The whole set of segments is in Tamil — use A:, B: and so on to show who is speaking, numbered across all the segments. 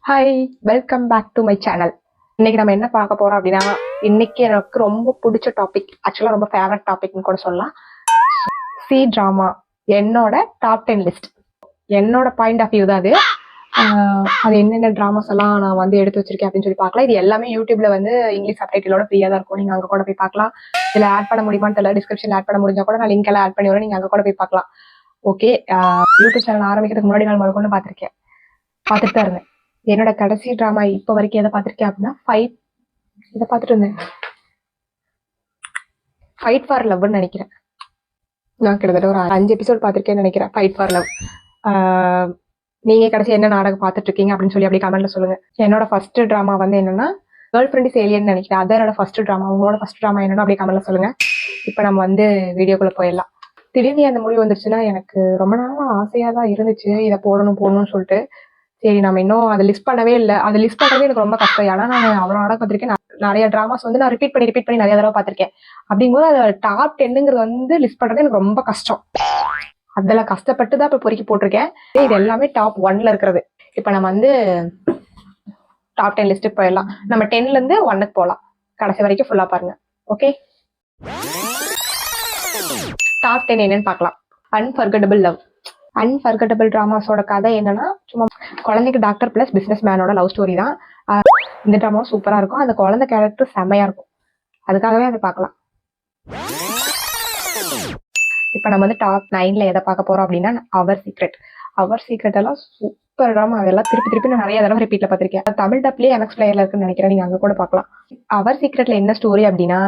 A: Hi, welcome back to my channel. இன்னைக்கு நம்ம என்ன பார்க்க போறோம் அப்படின்னா, இன்னைக்கு எனக்கு ரொம்ப பிடிச்ச டாபிக், ஆக்சுவலா ரொம்ப ஃபேவரட் டாபிக்னு கூட சொல்லலாம். சி டிராமா, என்னோட டாப் 10 லிஸ்ட். என்னோட பாயிண்ட் ஆஃப் வியூ தான் அது. அது என்னென்ன டிராமாஸ் எல்லாம் நான் வந்து எடுத்து வச்சிருக்கேன் அப்படின்னு சொல்லி பார்க்கலாம். இது எல்லாமே யூடியூப்ல வந்து இங்கிலீஷ் சப்டைட்டிலோட ஃப்ரீயா தான் இருக்கும். நீங்க அங்க கூட போய் பார்க்கலாம். இதுல ஆட் பண்ண முடியுமான்னு தெரியல, டிஸ்கிரிப்ஷன் ஆட் பண்ண முடிஞ்சா கூட நான் லிங்க் எல்லாம் ஆட் பண்ணி வரேன். நீங்க அங்க கூட போய் பார்க்கலாம். ஓகே, யூடியூப் சேனல் ஆரம்பிக்கிறதுக்கு முன்னாடி நான் முதல்ல பார்த்துருக்கேன், பார்த்துட்டு தான் இருந்தேன். என்னோட கடைசி டிராமா இப்போ வரைக்கும் எதை பார்த்துருக்கேன் அப்படின்னா இதை பார்த்துட்டு இருந்தேன், ஃபைட் ஃபார் லவ்னு நினைக்கிறேன். நான் கிட்டத்தட்ட ஒரு 5 எபிசோட் பார்த்துருக்கேன்னு நினைக்கிறேன், ஃபைட் ஃபார் லவ். நீங்க கடைசி என்ன நாடகம் பார்த்துட்டு இருக்கீங்க அப்படின்னு சொல்லி அப்படியே கமெண்ட்ல சொல்லுங்க. என்னோட ஃபர்ஸ்ட் டிராமா வந்து என்னன்னா கேர்ள் ஃப்ரெண்ட் இஸ் ஏலியன் நினைக்கிறேன். அதான் என்னோட ஃபர்ஸ்ட் டிராமா. உங்களோட ஃபர்ஸ்ட் டிராமா என்னன்னா அப்படியே கமெண்ட்ல சொல்லுங்க. இப்போ நம்ம வந்து வீடியோக்குள்ள போயிடலாம். திடீர்னு அந்த முடிவு வந்துருச்சுன்னா எனக்கு ரொம்ப நாளா ஆசையா தான் இருந்துச்சு, இதை போடணும்னு சொல்லிட்டு. சரி, நம்ம இன்னும் அதை லிஸ்ட் பண்ணவே இல்லை. அதை லிஸ்ட் பண்ணுறது எனக்கு ரொம்ப கஷ்டம். ஏன்னா நான் அவ்வளோ நாடகம் பார்த்துருக்கேன். நிறைய டிராமாஸ் வந்து நான் ரிப்பீட் பண்ணி நிறைய தடவை பார்த்துருக்கேன். அப்படிங்கும்போது அதை டாப் 10ங்கிறது வந்து லிஸ்ட் பண்ணுறது எனக்கு ரொம்ப கஷ்டம். அதில் கஷ்டப்பட்டு தான் இப்போ பொறுக்கி போட்டிருக்கேன். இது எல்லாமே டாப் 1ல இருக்கிறது. இப்போ நம்ம வந்து டாப் 10 லிஸ்ட்டுக்கு போயிடலாம். நம்ம 10லேருந்து 1க்கு போகலாம். கடைசி வரைக்கும் ஃபுல்லாக பாருங்க. ஓகே, டாப் 10 என்னன்னு பார்க்கலாம். Unforgettable love. அன்ஃபர்கட்டபிள் டிராமாஸோட கதை என்னன்னா, சும்மா குழந்தைக்கு டாக்டர் பிளஸ் பிசினஸ் மேனோட லவ் ஸ்டோரி தான். இந்த டிராமாவும் சூப்பரா இருக்கும். அந்த குழந்தை கேரக்டர் செம்மையா இருக்கும். அதுக்காகவே அதை பார்க்கலாம். இப்ப நம்ம வந்து டாப் 9ல எதை பார்க்க போறோம் அப்படின்னா, அவர் சீக்ரெட் எல்லாம் சூப்பர் டிராமா. அதெல்லாம் திருப்பி நான் நிறைய தடவை ரிப்பீட்ல பார்த்திருக்கேன். தமிழ் டப்லயே MX பிளேயர்ல இருக்குன்னு நினைக்கிறேன். நீங்க அங்க கூட பார்க்கலாம். அவர் சீக்ரெட்ல என்ன ஸ்டோரி அப்படின்னா,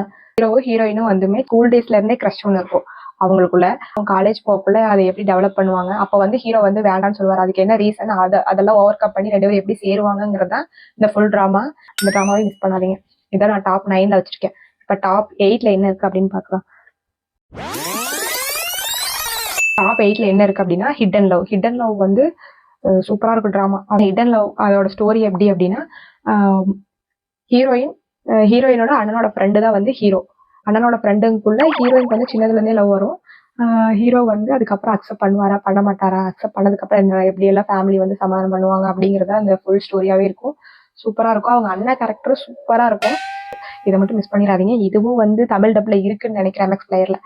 A: ஹீரோயினும் வந்துமே ஸ்கூல் டேஸ்ல இருந்தே கிரஷ் ஒன்று இருக்கும் அவங்களுக்குள்ள. காலேஜ் போக்குள்ள அதை எப்படி டெவலப் பண்ணுவாங்க. அப்ப வந்து ஹீரோ வந்து வேண்டான்னு சொல்லுவார். அதுக்கு என்ன ரீசன், அதெல்லாம் ஓவர் கம் பண்ணி 2 பேரும் எப்படி சேருவாங்கிறது தான் இந்த ஃபுல் டிராமா. இந்த டிராமாவை மிஸ் பண்ணாதீங்க. இதான் நான் டாப் 9ல வச்சிருக்கேன். இப்ப டாப் 8ல என்ன இருக்கு அப்படின்னு பார்க்கலாம். டாப் 8ல என்ன இருக்கு அப்படின்னா, ஹிடன் லவ் வந்து சூப்பரா இருக்கும் டிராமா. அந்த ஹிடன் லவ் அதோட ஸ்டோரி எப்படி அப்படின்னா, ஹீரோயினோட அண்ணனோட ஃப்ரெண்டு தான் வந்து ஹீரோ. அண்ணனோட ஃப்ரெண்டுக்குள்ள ஹீரோயினுக்கு வந்து சின்னதுல இருந்தே லவ் வரும். ஹீரோ வந்து அதுக்கப்புறம் அக்செப்ட் பண்ணுவாரா பண்ண மாட்டாரா, அக்செப்ட் பண்ணதுக்கு அப்புறம் என்ன எப்படி எல்லாம் ஃபேமிலி வந்து சமாதானம் பண்ணுவாங்க அப்படிங்கறத அந்த ஃபுல் ஸ்டோரியாவே இருக்கும். சூப்பரா இருக்கும். அவங்க அண்ணன் கேரக்டரும் சூப்பரா இருக்கும். இதை மட்டும் மிஸ் பண்ணிடாதீங்க. இதுவும் வந்து தமிழ் டப்ல இருக்குன்னு நினைக்கிறேன் MX பிளேயர்ல.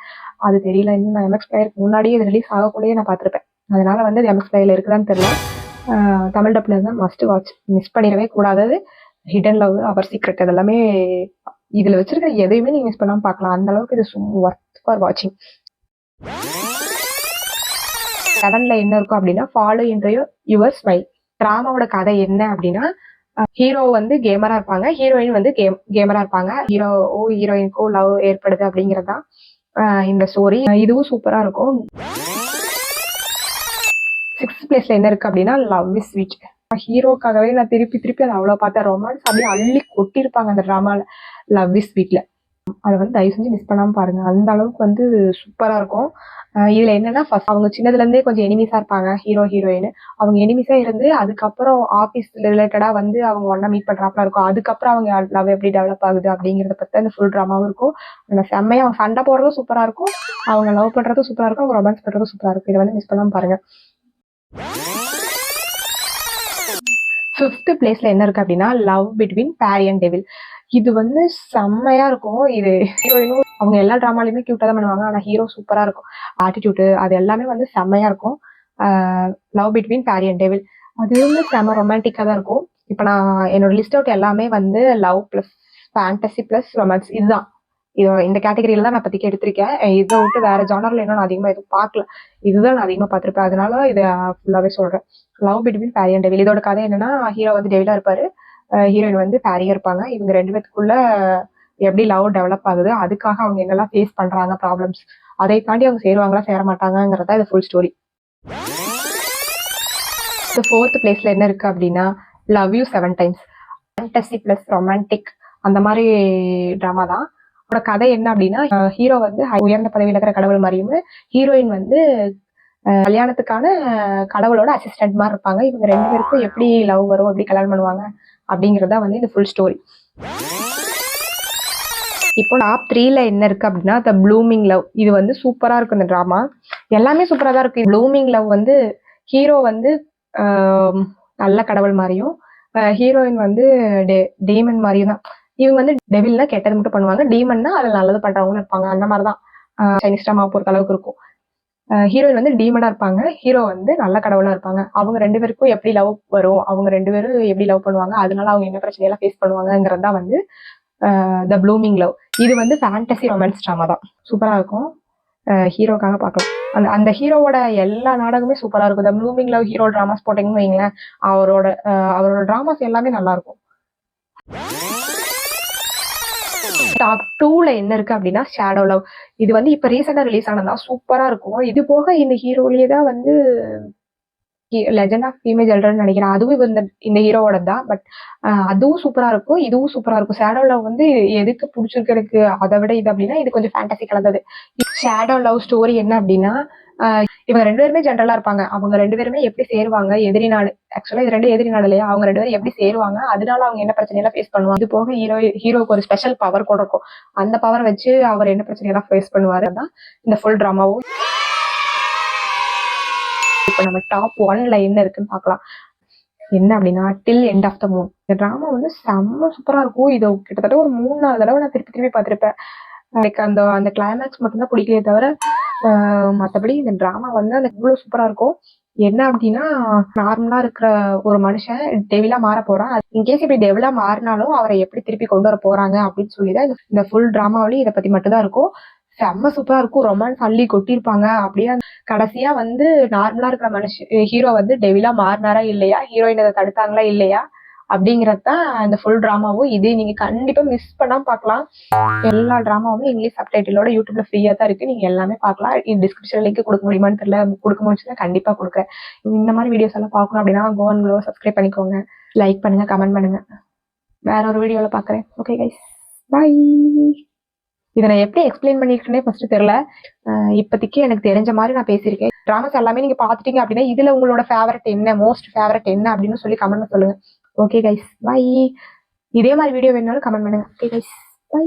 A: அது தெரியல, இன்னும் நான் MX பிளேயருக்கு முன்னாடியே இது ரிலீஸ் ஆகக்கூடயே நான் பார்த்திருப்பேன். அதனால வந்து அது MX பிளேயர்ல இருக்குதான்னு தெரியல. தமிழ் டப்ல இருந்தா மஸ்ட் வாட்ச், மிஸ் பண்ணிடவே கூடாதது. ஹிடன் லவ், அவர் சீக்ரெட், அதெல்லாமே இதுல வச்சிருக்க எதையுமே நீங்க மிஸ் பண்ணாம பார்க்கலாம். அந்த அளவுக்கு இது ஒர்த் ஃபார் வாட்சிங். 7ல என்ன இருக்கும் அப்படின்னா, ஃபாலோ இன் யுவர் ஸ்மைல். டிராமாவோட கதை என்ன அப்படின்னா, ஹீரோ வந்து கேமரா இருப்பாங்க, ஹீரோயின் வந்து கேமரா இருப்பாங்க. ஹீரோயினுக்கும் லவ் ஏற்படுது அப்படிங்கறதுதான் இந்த ஸ்டோரி. இதுவும் சூப்பரா இருக்கும். 6th பிளேஸ்ல என்ன இருக்கு அப்படின்னா, லவ் இஸ் ஸ்வீட். ஹீரோக்காகவே நான் திருப்பி அதை அவ்வளவு பார்த்தேன். ரொமான்ஸ் அப்படியே அள்ளி கொட்டியிருப்பாங்க அந்த டிராமால. லவ் இஸ் ஸ்வீட்ல அதை வந்து தயவு செஞ்சு மிஸ் பண்ணாம பாருங்க. அந்த அளவுக்கு வந்து சூப்பரா இருக்கும். இதுல என்னன்னா, ஃபர்ஸ்ட் அவங்க சின்னதுல இருந்தே கொஞ்சம் எனிமிஸா இருப்பாங்க, ஹீரோயின். அவங்க எனிமிஸா இருந்து அதுக்கப்புறம் ஆபீஸ் ரிலேட்டடா வந்து அவங்க ஒன்னா மீட் பண்றாப்ல இருக்கும். அதுக்கப்புறம் அவங்க லவ் எப்படி டெவலப் ஆகுது அப்படிங்கறத பத்தி அந்த ஃபுல் டிராமாவும் இருக்கும். அந்த செம்மையா அவங்க சண்டை போடுறதும் சூப்பரா இருக்கும், அவங்க லவ் பண்றதும் சூப்பரா இருக்கும், அவங்க ரொமான்ஸ் பண்றதும் சூப்பரா இருக்கும். இதை வந்து மிஸ் பண்ணாம பாருங்க. 5th பிளேஸ்ல என்ன இருக்கு அப்படின்னா, love between Peri and devil. இது வந்து செம்மையா இருக்கும். இது ஹீரோயினும் அவங்க எல்லா டிராமாலையுமே கியூட்டா தான் பண்ணுவாங்க. ஆனா ஹீரோ சூப்பரா இருக்கும். ஆட்டிடியூட் அது எல்லாமே வந்து செம்மையா இருக்கும். Love between Peri and devil அது வந்து செம்ம ரொமான்டிக்கா தான் இருக்கும். இப்ப நான் என்னோட லிஸ்ட் அவுட் எல்லாமே வந்து love plus fantasy plus romance, இதுதான். இந்த கேட்டகரியில தான் நான் பத்திக்கு எடுத்திருக்கேன். இதை விட்டு வேற ஜானர்ல இன்னும் நான் அதிகமா எதுவும் பார்க்கல. இதுதான் நான் அதிகமா பார்த்திருப்பேன். அதனால இதை ஃபுல்லாவே சொல்றேன். Love between Peri and devil. இதோட கதை என்னன்னா, ஹீரோ வந்து டெவிலா இருப்பாரு, ஹீரோயின் வந்து பேரியா இருப்பாங்க. இவங்க 2 பேத்துக்குள்ள எப்படி லவ் டெவலப் ஆகுது, அதுக்காக அவங்க என்னெல்லாம் ஃபேஸ் பண்றாங்க ப்ராப்ளம்ஸ், அதை தாண்டி அவங்க சேருவாங்களா சேர மாட்டாங்கிறதா இது ஃபுல் ஸ்டோரி. 4th பிளேஸ்ல என்ன இருக்கு அப்படின்னா, love you 7 times. Fantasy plus romantic அந்த மாதிரி டிராமா தான். அவரோட கதை என்ன அப்படின்னா, ஹீரோ வந்து உயர்ந்த பதவியில் இருக்கிற கடவுள் மாதிரியும், ஹீரோயின் வந்து கல்யாணத்துக்கான கடவுளோட அசிஸ்டன்ட் மாதிரி இருப்பாங்க. இவங்க 2 பேருக்கும் எப்படி லவ் வரும், எப்படி கல்யாணம் பண்ணுவாங்க அப்படிங்கறதா வந்து இந்த ஃபுல் ஸ்டோரி. இப்போ டாப் 3ல என்ன இருக்கு அப்படின்னா, த ப்ளூமிங் லவ். இது வந்து சூப்பரா இருக்கும். இந்த டிராமா எல்லாமே சூப்பரா தான் இருக்கு. ப்ளூமிங் லவ் வந்து ஹீரோ வந்து நல்ல கடவுள் மாதிரியும், ஹீரோயின் வந்து டீமன் மாதிரி தான். இவங்க வந்து டெவில்னா கெட்டது மட்டும் பண்ணுவாங்க, டீமன்னா அதில் நல்லது பண்றவங்களும் இருப்பாங்க. அந்த மாதிரி தான் சைனீஸ் ட்ராமா பொறுத்த அளவுக்கு இருக்கும். ஹீரோயின் வந்து டீமனா இருப்பாங்க, ஹீரோ வந்து நல்ல கடவுளா இருப்பாங்க. அவங்க 2 பேருக்கும் எப்படி லவ் வரும், அவங்க 2 பேரும் எப்படி லவ் பண்ணுவாங்க, அதனால அவங்க என்ன பிரச்சனையெல்லாம் ஃபேஸ் பண்ணுவாங்கங்கிறது தான் வந்து த ப்ளூமிங் லவ். இது வந்து ஃபேண்டசி ரொமான்ஸ் ட்ராமா தான். சூப்பரா இருக்கும். ஹீரோக்காக பார்க்கலாம். அந்த அந்த ஹீரோவோட எல்லா நாடகமே சூப்பரா இருக்கும். த ப்ளூமிங் லவ் ஹீரோ டிராமாஸ் போட்டீங்கன்னு வைங்களேன், அவரோட டிராமாஸ் எல்லாமே நல்லா இருக்கும். டாப் 2ல என்ன இருக்கு அப்படின்னா ஷேடோ லவ். இது வந்து இப்ப ரீசெண்டா ரிலீஸ் ஆனதா, சூப்பரா இருக்கும். இது போக இந்த ஹீரோலயே தான் வந்து லெஜண்ட் ஆஃப் ஃபீமேல் எல்டர்னு நினைக்கிறேன், அதுவும் இந்த ஹீரோவோட தான். பட் அதுவும் சூப்பரா இருக்கும், இதுவும் சூப்பரா இருக்கும். ஷேடோ லவ் வந்து எதுக்கு பிடிச்சிருக்கு எனக்கு அதை விட இது அப்படின்னா, இது கொஞ்சம் ஃபேண்டசி கலந்தது. ஷேடோ லவ் ஸ்டோரி என்ன அப்படின்னா, இவங்க 2 பேருமே ஜென்ரலா இருப்பாங்க. அவங்க 2 பேருமே எப்படி சேருவாங்க, எதிரி நாடு. ஆக்சுவலா இது 2 எதிரி நாடு இல்லையா, அவங்க 2 பேரும் எப்படி சேருவாங்க, அதனால அவங்க என்ன பிரச்சனையெல்லாம் ஃபேஸ் பண்ணுவாங்க. இது போக ஹீரோக்கு ஒரு ஸ்பெஷல் பவர் கூட இருக்கும். அந்த பவர் வச்சு அவர் என்ன பிரச்சனையெல்லாம் ஃபேஸ் பண்ணுவாரு தான் இந்த ஃபுல் டிராமாவும். இப்ப நம்ம டாப் 1ல என்ன இருக்குன்னு பார்க்கலாம். என்ன அப்படின்னா till end of the moon. இந்த டிராமா வந்து செம்ம சூப்பரா இருக்கும். இது கிட்டத்தட்ட ஒரு 3-4 தடவை நான் திருப்பி பார்த்திருப்பேன். எனக்கு அந்த கிளைமேக்ஸ் மட்டும்தான் பிடிக்கலையே தவிர மற்றபடி இந்த டிராமா வந்து அந்த இவ்வளவு சூப்பரா இருக்கும். என்ன அப்படின்னா, நார்மலா இருக்கிற ஒரு மனுஷன் டெவிலா மாற போறான். இன்கேஸ் இப்படி டெவிலா மாறினாலும் அவரை எப்படி திருப்பி கொண்டு வர போறாங்க அப்படின்னு சொல்லிதான் இந்த ஃபுல் டிராமாவிலேயே இதை பத்தி மட்டும் தான் இருக்கும். செம்ம சூப்பரா இருக்கும். ரொமான்ஸ் அள்ளி கொட்டியிருப்பாங்க. அப்படியே கடைசியா வந்து நார்மலா இருக்கிற ஹீரோ வந்து டெவிலா மாறினாரா இல்லையா, ஹீரோயின் அதை தடுத்தாங்களா இல்லையா அப்படிங்கறதுதான் இந்த ஃபுல் டிராமாவும். இது நீங்க கண்டிப்பா மிஸ் பண்ணாம பார்க்கலாம். எல்லா டிராமாவும் இங்கிலீஷ் சப்டைட்டிலோட யூடியூப்ல ஃப்ரீயா தான் இருக்கு, நீங்க எல்லாமே பார்க்கலாம். டிஸ்கிரிப்ஷன் லிங்க் கொடுக்க முடியுமான்னு தெரியல, கொடுக்க முடிச்சுன்னா கண்டிப்பா கொடுக்குறேன். இந்த மாதிரி வீடியோஸ் எல்லாம் பார்க்கணும் அப்படின்னா கோ அண்ட் க்ளோ சப்ஸ்கிரைப் பண்ணிக்கோங்க, லைக் பண்ணுங்க, கமெண்ட் பண்ணுங்க. வேற ஒரு வீடியோல பாக்குறேன். Okay guys, bye. இதை நான் எப்படி எக்ஸ்பிளைன் பண்ணிருக்கேனே ஃபர்ஸ்ட் தெரியல. இப்போதைக்கு எனக்கு தெரிஞ்ச மாதிரி நான் பேசியிருக்கேன். டிராமாஸ் எல்லாமே நீங்க பாத்துட்டீங்க அப்படின்னா இதுல உங்களோட ஃபேவரட் என்ன, மோஸ்ட் ஃபேவரட் என்ன அப்படின்னு சொல்லி கமெண்ட்ல சொல்லுங்க. Okay guys, bye. இதே மாதிரி வீடியோ வேணும்னாலும் கமெண்ட் பண்ணுங்க. Okay guys, by.